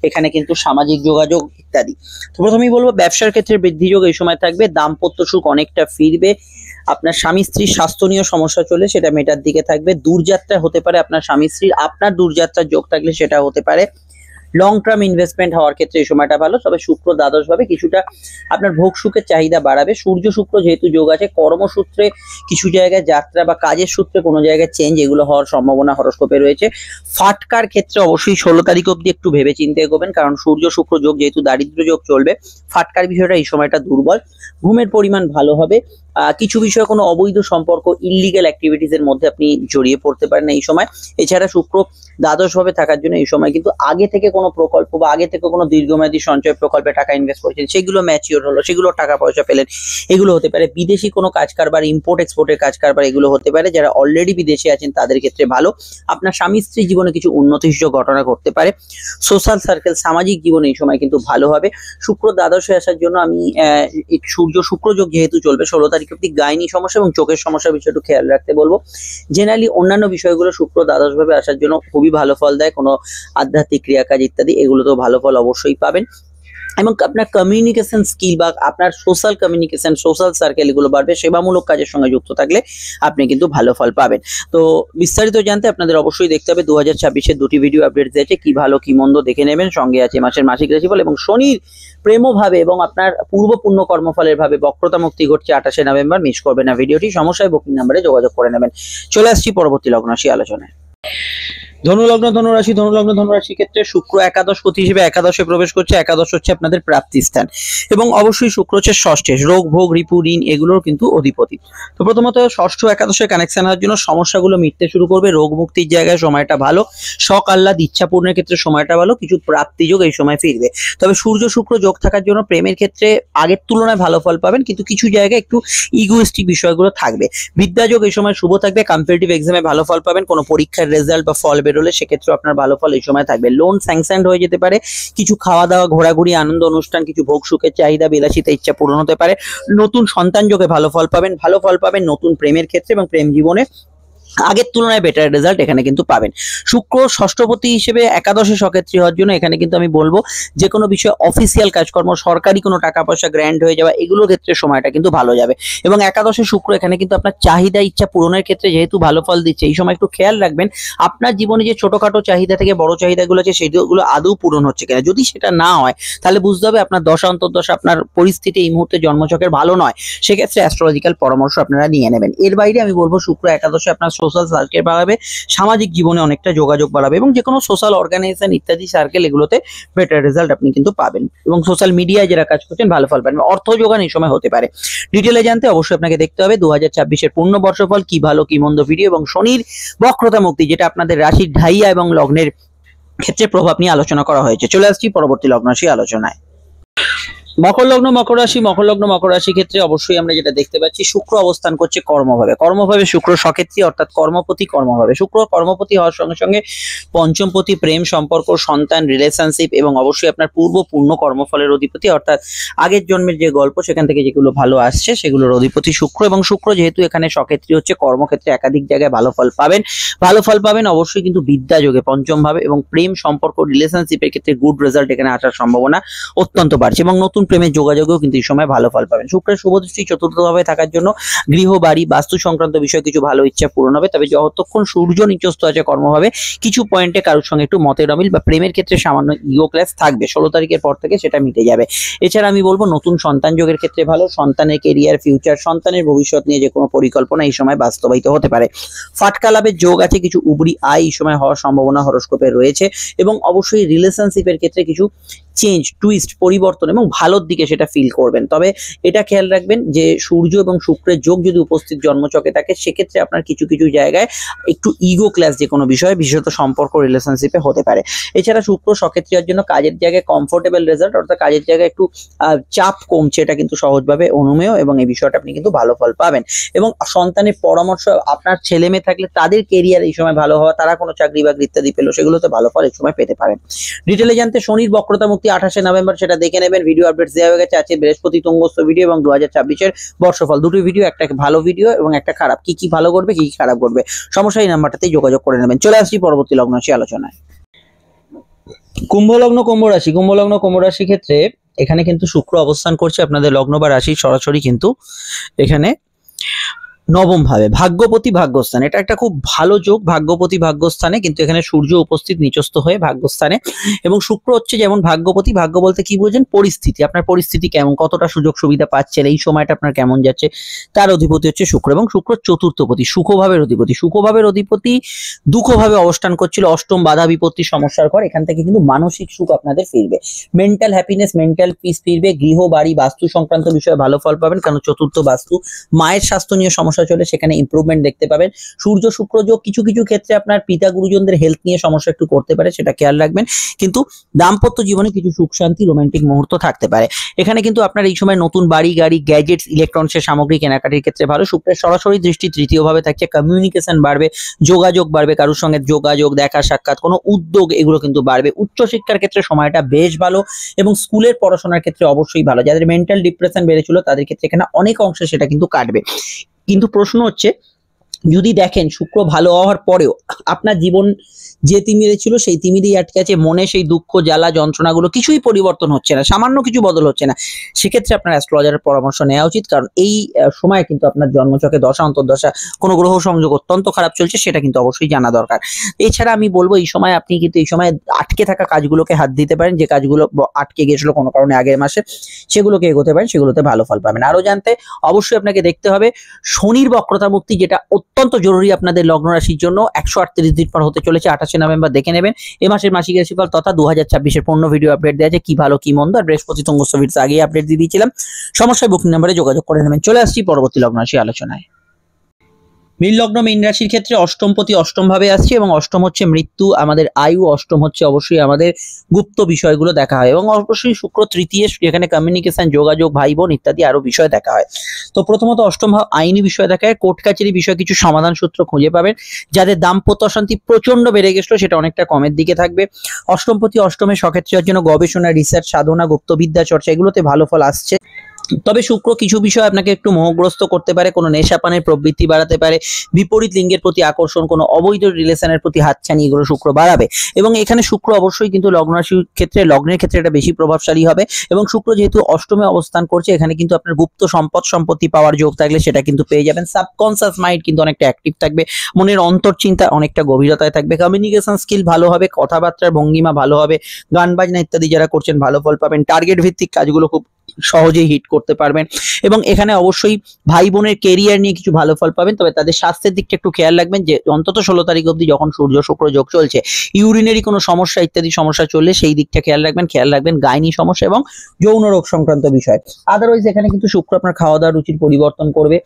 এখানে কিন্তু সামাজিক যোগাযোগ ইত্যাদি। তো প্রথমেই বলবো ব্যবসার ক্ষেত্রে বৃদ্ধি যোগ এই সময় থাকবে, দাম্পত্য সুখ অনেকটা ফিরবে, আপনার স্বামী স্ত্রীর স্বাস্থ্যনীয় সমস্যা চলে সেটা মেটার দিকে থাকবে, দূরযাত্রা হতে পারে আপনার স্বামী স্ত্রীর, আপনার দূরযাত্রার যোগ থাকলে সেটা হতে পারে, লং টার্ম ইনভেস্টমেন্ট হওয়ার ক্ষেত্রে এই সময়টা ভালো। তবে শুক্র দ্বাদশ ভাবে কিছুটা আপনার ভোগ সুখের চাহিদা বাড়াবে। সূর্য শুক্র যেহেতু যোগ আছে, কর্মসূত্রে কিছু জায়গায় যাত্রা বা কাজের সূত্রে কোনো জায়গায় চেঞ্জ, এগুলো হওয়ার সম্ভাবনা হরস্কোপে রয়েছে। ফাটকার ক্ষেত্রে অবশ্যই 16 তারিখ অব্দি একটু ভেবে চিন্তে এগোবেন, কারণ সূর্য শুক্র যোগ যেহেতু দারিদ্র যোগ চলবে, ফাটকার বিষয়টা এই সময়টা দুর্বল। ঘুমের পরিমাণ ভালো হবে, কিছু বিষয়ে কোনো অবৈধ সম্পর্ক, ইললিগাল অ্যাক্টিভিটিস এর মধ্যে আপনি জড়িয়ে পড়তে পারেন এই সময়। এছাড়া শুক্র দ্বাদশ ভাবে থাকার জন্য এই সময় কিন্তু আগে থেকে কোনো কোনো প্রকল্প বা আগে থেকে কোনো দীর্ঘমেয়াদী সঞ্চয় প্রকল্পে টাকা ইনভেস্ট করেছেন, সেগুলো ম্যাচিওর হলো, সেগুলো টাকা পয়সা পেলেন, এগুলো হতে পারে। বিদেশি কোনো কাজ কারবার, ইম্পোর্ট এক্সপোর্টের কাজ কারবার, এগুলো হতে পারে। যারা অলরেডি বিদেশে আছেন তাদের ক্ষেত্রে ভালো। আপনার স্বামী স্ত্রী জীবনে কিছু উন্নতিসূচক ঘটনা ঘটতে পারে। সোশ্যাল সার্কেল, সামাজিক জীবনে এই সময় কিন্তু ভালো হবে। শুক্র দ্বাদশে আসার জন্য আমি সূর্য শুক্র যোগ যেহেতু চলবে 16 তারিখ অব্দি, গাইনি সমস্যা এবং চোখের সমস্যার বিষয়ে একটু খেয়াল রাখতে বলবো। জেনারেলি অন্যান্য বিষয়গুলো শুক্র দ্বাদশ ভাবে আসার জন্য খুবই ভালো ফল দেয়। কোনো আধ্যাত্মিক ক্রিয়াকাজ ইত্যাদি এগুলোতেও ভালো ফল অবশ্যই পাবেন। এবং আপনার কমিউনিকেশন স্কিল বা আপনার সোশ্যাল কমিউনিকেশন, সোশ্যাল সার্কেল এগুলো বাড়বে। সেবামূলক কাজের সঙ্গে যুক্ত থাকলে আপনি কিন্তু ভালো ফল পাবেন। তো বিস্তারিত জানতে আপনাদের অবশ্যই দেখতে হবে 2026-এর দুটি ভিডিও আপডেট দিয়েছে, কি ভালো কি মন্দ দেখে নেবেন। সঙ্গে আছে মাসের মাসিক রাশিফল এবং শনির প্রেমভাবে এবং আপনার পূর্ব পুণ্য কর্মফলের ভাবে বক্রতা মুক্তি ঘটছে 28শে নভেম্বর। মিস করবেন না ভিডিওটি। সমস্যায় বুকিং নাম্বারে যোগাযোগ করে নেবেন। চলে আসছি পরবর্তী লগ্ন রাশি আলোচনায়। ধনুলগ্ন ধনুরাশি, ধনুলগ্ন ধনুরাশি ক্ষেত্রে শুক্র একাদশপতি হিসেবে একাদশে প্রবেশ করছে। একাদশ হচ্ছে আপনাদের প্রাপ্তি স্থান এবং অবশ্যই শুক্র হচ্ছে ষষ্ঠে, রোগ ভোগ রিপু ঋণ এগুলোর কিন্তু অধিপতি। তো প্রথমত ষষ্ঠ একাদশের কানেকশন হওয়ার জন্য সমস্যাগুলো মিটতে শুরু করবে। রোগ মুক্তির জায়গায় সময়টা ভালো, শখ আহ্লাদ ইচ্ছা পূর্ণের ক্ষেত্রে সময়টা ভালো, কিছু প্রাপ্তি যোগ এই সময় ফিরবে। তবে সূর্য শুক্র যোগ থাকার জন্য প্রেমের ক্ষেত্রে আগের তুলনায় ভালো ফল পাবেন, কিন্তু কিছু জায়গায় একটু ইগোইস্টিক বিষয়গুলো থাকবে। বিদ্যা যোগ এই সময় শুভ থাকবে, কম্পিটিটিভ এক্সামে ভালো ফল পাবেন। কোনো পরীক্ষার রেজাল্ট বা ফল বেরোলে সেক্ষেত্রে আপনার ভালো ফল এই সময় থাকবে। লোন স্যাংশনড হয়ে যেতে পারে, কিছু খাওয়া দাওয়া ঘোরাঘুরি আনন্দ অনুষ্ঠান, কিছু ভোগ সুখের চাহিদা বিলাসিতা ইচ্ছা পূরণ হতে পারে। নতুন সন্তান যোগে ভালো ফল পাবেন, ভালো ফল পাবেন নতুন প্রেমের ক্ষেত্রে এবং প্রেম জীবনে আগের তুলনায় বেটার রেজাল্ট এখানে কিন্তু পাবেন। শুক্র ষষ্ঠপতি হিসেবে একাদশে সক্ষেত্রী হওয়ার জন্য এখানে কিন্তু আমি বলবো যে কোনো বিষয়ে অফিসিয়াল কাজকর্ম, সরকারি কোনো টাকা পয়সা গ্র্যান্ড হয়ে যাওয়া, এগুলোর ক্ষেত্রে সময়টা কিন্তু ভালো যাবে। এবং একাদশে শুক্র এখানে কিন্তু আপনার চাহিদা ইচ্ছা পূরণের ক্ষেত্রে যেহেতু ভালো ফল দিচ্ছে, এই সময় একটু খেয়াল রাখবেন আপনার জীবনে যে ছোটখাটো চাহিদা থেকে বড় চাহিদাগুলো আছে সেগুলো আদৌ পূরণ হচ্ছে কিনা। যদি সেটা না হয় তাহলে বুঝতে হবে আপনার দশা অন্তর্দশা, আপনার পরিস্থিতি এই মুহূর্তে জন্মছকের ভালো নয়। সেক্ষেত্রে অ্যাস্ট্রোলজিক্যাল পরামর্শ আপনারা নিয়ে নেবেন। এর বাইরে আমি বলবো শুক্র একাদশে আপনার সোশ্যাল সার্কেল বাড়াবে, সামাজিক জীবনে অনেকটা যোগাযোগ বাড়াবে এবং যে কোনো সোশ্যাল অর্গানাইজেশন ইত্যাদি সার্কেল এগুলোতে বেটার রেজাল্ট আপনি কিন্তু পাবেন। এবং সোশ্যাল মিডিয়ায় যারা কাজ করছেন ভালো ফল পাবেন। অর্থ যোগান এই সময় হতে পারে। ডিটেলে জানতে অবশ্যই আপনাকে দেখতে হবে 2026-এর পূর্ণ বর্ষফল, কি ভালো কি মন্দ ভিডিও এবং শনির বক্রতা মুক্তি, যেটা আপনাদের রাশির ঢাইয়া এবং লগ্নের ক্ষেত্রে প্রভাব নিয়ে আলোচনা করা হয়েছে। চলে আসছি পরবর্তী লগ্ন রাশি আলোচনায়। মকর লগ্ন মকর রাশি, মকর লগ্ন মকর রাশি ক্ষেত্রে অবশ্যই আমরা যেটা দেখতে পাচ্ছি, শুক্র অবস্থান করছে কর্মভাবে। কর্মভাবে শুক্র সক্ষেত্রী অর্থাৎ কর্মপতি কর্মভাবে। শুক্র কর্মপতি হওয়ার সঙ্গে সঙ্গে পঞ্চমপতি প্রেম সম্পর্ক, সন্তান, রিলেশনশিপ এবং অবশ্যই আপনার পূর্ব পূর্ণ কর্মফলের অধিপতি অর্থাৎ আগের জন্মের যে গল্প সেখান থেকে যেগুলো ভালো আসছে সেগুলোর অধিপতি শুক্র। এবং শুক্র যেহেতু এখানে সক্ষেত্রী হচ্ছে, কর্মক্ষেত্রে একাধিক জায়গায় ভালো ফল পাবেন। ভালো ফল পাবেন অবশ্যই কিন্তু বিদ্যা যোগে পঞ্চম ভাবে এবং প্রেম সম্পর্ক রিলেশনশিপের ক্ষেত্রে গুড রেজাল্ট এখানে আসার সম্ভাবনা অত্যন্ত বাড়ছে এবং নতুন প্রেমের যোগাযোগেও কিন্তু এই সময় ভালো ফল পাবেন। শুক্রের শুভ দৃষ্টি চতুর্থভাবে থাকার জন্য গৃহ বাড়ি বাস্তু সংক্রান্ত বিষয়ে কিছু ভালো ইচ্ছা পূরণ হবে। তবে যতক্ষণ সূর্য নিচস্থ আছে কর্মভাবে, কিছু পয়েন্টে কারোর সঙ্গে একটু মতের অমিল বা প্রেমের ক্ষেত্রে সামান্য ইগো ক্লাস থাকবে। 16 তারিখের পর থেকে সেটা মিটে যাবে। এছাড়া আমি বলবো নতুন সন্তান যোগের ক্ষেত্রে ভালো, সন্তানের কেরিয়ার ফিউচার, সন্তানের ভবিষ্যৎ নিয়ে যে কোনো পরিকল্পনা এই সময় বাস্তবায়িত হতে পারে। ফাটকা লাভের যোগ আছে, কিছু উবরি আয় এই সময় হওয়ার সম্ভাবনা হরোস্কোপে রয়েছে এবং অবশ্যই রিলেশনশিপের ক্ষেত্রে কিছু চেঞ্জ, টুইস্ট, পরিবর্তন এবং ভালোর দিকে সেটা ফিল করবেন। তবে এটা খেয়াল রাখবেন যে সূর্য এবং শুক্রের যোগ যদি উপস্থিত জন্মচকে থাকে সেক্ষেত্রে আপনার কিছু কিছু জায়গায় একটু ইগো ক্লাস যে কোনো বিষয়ে, বিশেষত সম্পর্ক রিলেশনশিপে হতে পারে। এছাড়া শুক্র সক্ষেত্রীর জন্য কাজের জায়গায় কমফোর্টেবল রেজাল্ট অর্থাৎ কাজের জায়গায় একটু চাপ কমছে, এটা কিন্তু সহজভাবে অনুমেয় এবং এই বিষয়টা আপনি কিন্তু ভালো ফল পাবেন। এবং সন্তানের পরামর্শ, আপনার ছেলে মেয়ে থাকলে তাদের কেরিয়ার এই সময় ভালো হওয়া, তারা কোনো চাকরি বাকরি ইত্যাদি পেলো সেগুলোতে ভালো ফল এই সময় পেতে পারেন। ডিটেলে জানতে শনির বক্রতা মুক্তি 28শে নভেম্বর সেটা দেখে নেবেন। ভিডিও আপডেটস দেওয়া হয়ে গেছে। আছে বৃহস্পতি তুঙ্গস্থ ভিডিও এবং 2026-এর বর্ষফল, দুটো ভিডিও, একটা ভালো ভিডিও এবং একটা খারাপ। কি কি ভালো করবে কি কি খারাপ করবে সমস্যা এই নাম্বারটাতেই যোগাযোগ করে নেবেন। চলে আসছি পরবর্তী লগ্ন রাশি আলোচনায়। কুম্ভ লগ্ন কুম্ভ রাশি, কুম্ভ লগ্ন কুম্ভ রাশি ক্ষেত্রে এখানে কিন্তু শুক্র অবস্থান করছে আপনাদের লগ্ন বা রাশি সরাসরি কিন্তু এখানে নবম ভাবে, ভাগ্যপতি ভাগ্যস্থান। এটা একটা খুব ভালো যোগ, ভাগ্যপতি ভাগ্যস্থানে, কিন্তু এখানে সূর্য উপস্থিত নিচস্থ হয়ে ভাগ্যস্থানে এবং শুক্র হচ্ছে যেমন ভাগ্যপতি। ভাগ্য বলতে কি বোঝেন? পরিস্থিতি, আপনার পরিস্থিতি কেমন, কতটা সুযোগ সুবিধা পাচ্ছেন, এই সময়টা আপনার কেমন যাচ্ছে, তার অধিপতি হচ্ছে শুক্র। এবং শুক্র চতুর্থপতি, সুখভাবের অধিপতি। সুখভাবের অধিপতি দুঃখভাবে অবস্থান করছিল, অষ্টম বাধা বিপত্তি সমস্যার ঘর। এখান থেকে কিন্তু মানসিক সুখ আপনাদের ফিরবে, মেন্টাল হ্যাপিনেস, মেন্টাল পিস ফিরবে। গৃহ বাড়ি বাস্তু সংক্রান্ত বিষয়ে ভালো ফল পাবেন, কারণ চতুর্থ বাস্তু। মায়ের স্বাস্থ্য নিয়ে সমস্যা সমস্যা চলে সেখানে ইমপ্রুভমেন্ট দেখতে পাবেন। সূর্য শুক্র যোগ কিছু কিছু ক্ষেত্রে আপনার পিতা গুরুজনদের হেলথ নিয়ে সমস্যা একটু করতে পারে, সেটা খেয়াল রাখবেন। কিন্তু দাম্পত্য জীবনে কিছু সুখ শান্তি রোমান্টিক মুহূর্ত থাকতে পারে। এখানে কিন্তু আপনার এই সময় নতুন বাড়ি গাড়ি গ্যাজেটস ইলেকট্রনিক্সের সামগ্রী কেনাকাটির ক্ষেত্রে ভালো। শুক্রের সরাসরি দৃষ্টি তৃতীয়ভাবে থাকছে, কমিউনিকেশন বাড়বে, যোগাযোগ বাড়বে, কারোর সঙ্গে যোগাযোগ দেখা সাক্ষাৎ কোনো উদ্যোগ এগুলো কিন্তু বাড়বে। উচ্চশিক্ষার ক্ষেত্রে সময়টা বেশ ভালো এবং স্কুলের পড়াশোনার ক্ষেত্রে অবশ্যই ভালো। যাদের মেন্টাল ডিপ্রেশন বেড়েছিল তাদের ক্ষেত্রে এখানে অনেক অংশে সেটা কিন্তু কাটবে। কিন্তু প্রশ্ন হচ্ছে, যদি দেখেন শুক্র ভালো হওয়ার পরেও আপনার জীবন যে তিমিরে ছিল সেই তিমিরেই আটকে আছে, মনে সেই দুঃখ জ্বালা যন্ত্রণাগুলো কিছুই পরিবর্তন হচ্ছে না, সামান্য কিছু বদল হচ্ছে না, সেক্ষেত্রে আপনার অ্যাস্ট্রোলজারের পরামর্শ নেওয়া উচিত। কারণ এই সময় কিন্তু আপনার জন্মছকে দশা অন্তর্দশা কোনো গ্রহ সংযোগ অত্যন্ত খারাপ চলছে, সেটা কিন্তু অবশ্যই জানা দরকার। এছাড়া আমি বলবো এই সময় আপনি কিন্তু এই সময় আটকে থাকা কাজগুলোকে হাত দিতে পারেন, যে কাজগুলো আটকে গিয়েছিল কোনো কারণে আগের মাসে সেগুলোকে এগোতে পারেন, সেগুলোতে ভালো ফল পাবেন। আরো জানতে অবশ্যই আপনাকে দেখতে হবে শনির বক্রতা মুক্তি, যেটা অত্যন্ত জরুরি আপনাদের লগ্ন রাশির জন্য। 138 দিন পর হতে চলেছে 28 নভেম্বর, দেখে নেবেন এই মাসের মাসিক রাশিফল তথা 2026-এর পূর্ণ ভিডিও আপডেট দেওয়া আছে, কি ভালো কি মন্দ। আর বৃহস্পতি তুঙ্গস্থ ভিডিওতে আগেই আপডেট দিয়ে দিয়েছিলাম, সমস্যায় বুকিং নাম্বারে যোগাযোগ করে নেবেন। চলে আসছি পরবর্তী লগ্ন রাশি আলোচনায়। মীন লগ্ন মীন রাশির ক্ষেত্রে অষ্টমপতি অষ্টম ভাবে আসছে এবং অষ্টম হচ্ছে মৃত্যু, আমাদের আয়ু, অষ্টম হচ্ছে অবশ্যই আমাদের গুপ্ত বিষয়গুলো দেখা হয় এবং অবশ্যই শুক্র তৃতীয়, যেখানে কমিউনিকেশন যোগাযোগ ভাই বোন ইত্যাদি আরো বিষয় দেখা হয়। তো প্রথমত অষ্টম ভাব আইনি বিষয় দেখা হয়, কোর্ট কাছারি বিষয়ে কিছু সমাধান সূত্র খুঁজে পাবেন। যাদের দাম্পত্য অশান্তি প্রচন্ড বেড়ে গেছিল সেটা অনেকটা কমের দিকে থাকবে। অষ্টমপতি অষ্টমে সক্ষেত্রের জন্য গবেষণা রিসার্চ সাধনা গুপ্তবিদ্যা চর্চা এগুলোতে ভালো ফল আসছে। তবে শুক্র কিছু বিষয় আপনাকে একটু মোহগ্রস্ত করতে পারে, কোনো নেশাপানের প্রবৃত্তি বাড়াতে পারে, বিপরীত লিঙ্গের প্রতি আকর্ষণ, কোনো অবৈধ রিলেশনের প্রতি হাতছানি এগুলো শুক্র বাড়াবে। এবং এখানে শুক্র অবশ্যই কিন্তু লগ্ন রাশির ক্ষেত্রে লগ্নের ক্ষেত্রে এটা বেশি প্রভাবশালী হবে। এবং শুক্র যেহেতু অষ্টমে অবস্থান করছে, এখানে কিন্তু আপনার গুপ্ত সম্পত্তি পাওয়ার যোগ থাকলে সেটা কিন্তু পেয়ে যাবেন। সাবকনসিয়াস মাইন্ড কিন্তু অনেকটা অ্যাক্টিভ থাকবে, মনের অন্তর্চিন্তা অনেকটা গভীরতায় থাকবে, কমিউনিকেশন স্কিল ভালো হবে, কথাবার্তার ভঙ্গিমা ভালো হবে, গান বাজনা ইত্যাদি যারা করছেন ভালো ফল পাবেন। টার্গেট ভিত্তিক কাজগুলো খুব সহজেই হিট করতে পারবেন এবং এখানে অবশ্যই ভাই বোনের কেরিয়ার নিয়ে কিছু ভালো ফল পাবেন। তবে তাদের স্বাস্থ্যের দিকটা একটু খেয়াল রাখবেন, যে অন্তত 16 তারিখ অবধি যখন সূর্য শুক্র যোগ চলছে, ইউরিনারি কোনো সমস্যা ইত্যাদি সমস্যা চললে সেই দিকটা খেয়াল রাখবেন গাইনি সমস্যা এবং যৌন রোগ সংক্রান্ত বিষয়। আদারওয়াইজ এখানে কিন্তু শুক্র আপনার খাওয়া দাওয়ার রুচির পরিবর্তন করবে,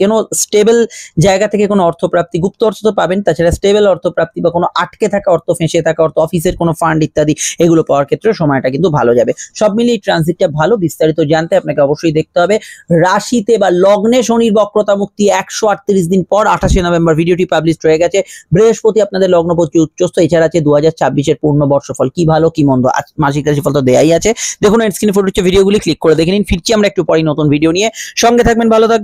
কেন স্টেবল জায়গা থেকে কোনো অর্থপ্রাপ্তি, গুপ্ত অর্থ তো পাবেন, তাছাড়া স্টেবল অর্থপ্রাপ্তি বা কোনো আটকে থাকা অর্থ, ফেঁসে থাকা অর্থ, অফিসের কোনো ফান্ড ইত্যাদি এগুলো পাওয়ার ক্ষেত্রে সময়টা কিন্তু ভালো যাবে। সব মিলিয়ে ট্রানজিটটা ভালো। বিস্তারিত জানতে আপনাকে অবশ্যই দেখতে হবে রাশিতে বা লগ্নে শনির বক্রতা মুক্তি 138 দিন পর 28 নভেম্বর ভিডিওটি পাবলিশ হয়ে গেছে। বৃহস্পতি আপনাদের লগ্নপতি উচ্চস্থ, এছাড়া আছে 2026-এর পূর্ণ বর্ষফল, কি ভালো কি মন্দ, মাসিক রাশিফল তো দেয়াই আছে। দেখুন স্ক্রিনে ফুটে উঠছে ভিডিওগুলি, ক্লিক করে দেখে নিন। ফিরছি আমরা একটু পরে নতুন ভিডিও নিয়ে, সঙ্গে থাকবেন, ভালো থাকবেন,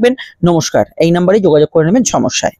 নমস্কার। এই নাম্বারে যোগাযোগ করে নেবেন সমস্যায়।